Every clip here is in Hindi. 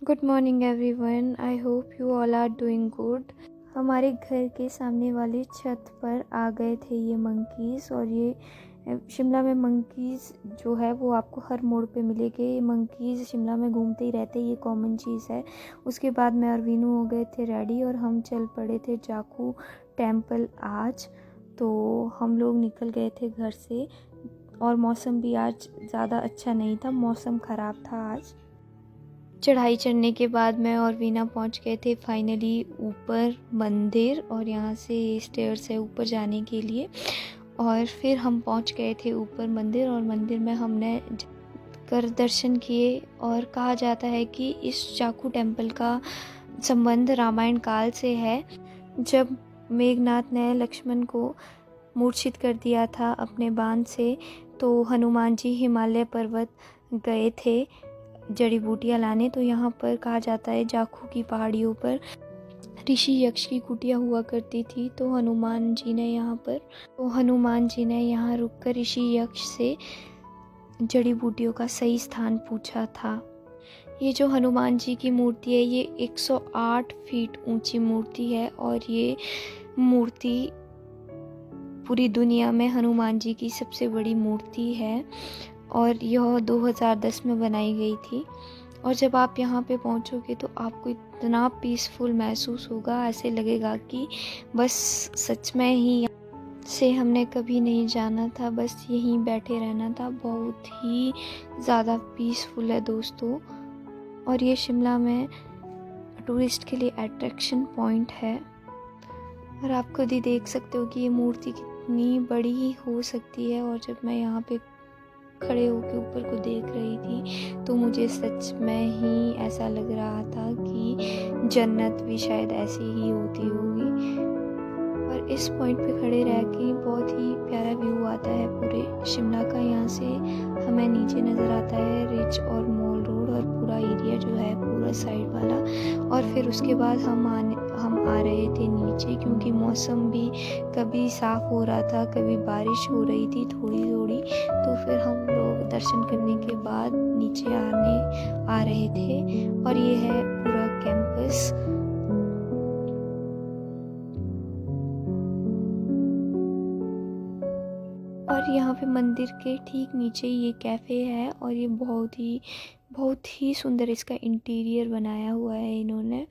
Good morning everyone, I hope you all are doing good. हमारे घर के सामने वाली छत पर आ गए थे ये मंकीज़। और ये शिमला में मंकीज़ जो है वो आपको हर मोड़ पे मिलेंगे। ये मंकीज़ शिमला में घूमते ही रहते, ये कॉमन चीज़ है। उसके बाद मैं और वीनू हो गए थे रेडी और हम चल पड़े थे जाखू टेम्पल आज। तो हम लोग निकल गए थे घर से और मौसम भी आज ज़्यादा अच्छा नहीं था, मौसम ख़राब था आज। चढ़ाई चढ़ने के बाद मैं और वीना पहुंच गए थे फाइनली ऊपर मंदिर, और यहाँ से स्टेयर्स है ऊपर जाने के लिए। और फिर हम पहुंच गए थे ऊपर मंदिर, और मंदिर में हमने कर दर्शन किए। और कहा जाता है कि इस जाखू टेम्पल का संबंध रामायण काल से है, जब मेघनाथ ने लक्ष्मण को मूर्छित कर दिया था अपने बाण से। तो हनुमान जी हिमालय पर्वत गए थे जड़ी बूटियाँ लाने। तो यहाँ पर कहा जाता है जाखू की पहाड़ियों पर ऋषि यक्ष की कुटिया हुआ करती थी। तो हनुमान जी ने यहाँ रुककर ऋषि यक्ष से जड़ी बूटियों का सही स्थान पूछा था। ये जो हनुमान जी की मूर्ति है ये 108 फीट ऊंची मूर्ति है, और ये मूर्ति पूरी दुनिया में हनुमान जी की सबसे बड़ी मूर्ति है। और यह 2010 में बनाई गई थी। और जब आप यहाँ पे पहुँचोगे तो आपको इतना पीसफुल महसूस होगा, ऐसे लगेगा कि बस सच में ही से हमने कभी नहीं जाना था, बस यहीं बैठे रहना था। बहुत ही ज़्यादा पीसफुल है दोस्तों। और ये शिमला में टूरिस्ट के लिए अट्रैक्शन पॉइंट है। और आप खुद ही देख सकते हो कि ये मूर्ति कितनी बड़ी हो सकती है। और जब मैं यहाँ पे खड़े होकर ऊपर को देख रही थी तो मुझे सच में ही ऐसा लग रहा था कि जन्नत भी शायद ऐसी ही होती होगी। और इस पॉइंट पे खड़े रह के बहुत ही प्यारा व्यू आता है पूरे शिमला का। यहाँ से हमें नीचे नज़र आता है रिच और मॉल रोड और पूरा एरिया जो है पूरा साइड वाला। और फिर उसके बाद हम आ रहे थे नीचे, क्योंकि मौसम भी कभी साफ़ हो रहा था, कभी बारिश हो रही थी थोड़ी थोड़ी। तो फिर हम लोग दर्शन करने के बाद नीचे आ रहे थे। और ये है पूरा कैंपस। और यहाँ पे मंदिर के ठीक नीचे ये कैफ़े है, और ये बहुत ही सुंदर इसका इंटीरियर बनाया हुआ है इन्होंने।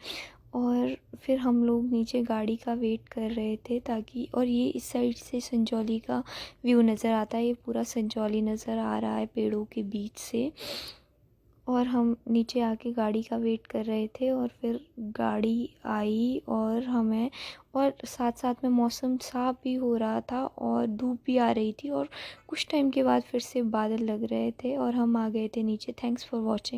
और फिर हम लोग नीचे गाड़ी का वेट कर रहे थे ताकि, और ये इस साइड से संजौली का व्यू नज़र आता है। ये पूरा संजौली नज़र आ रहा है पेड़ों के बीच से। और हम नीचे आके गाड़ी का वेट कर रहे थे, और फिर गाड़ी आई और साथ साथ में मौसम साफ़ भी हो रहा था और धूप भी आ रही थी। और कुछ टाइम के बाद फिर से बादल लग रहे थे और हम आ गए थे नीचे। Thanks for watching.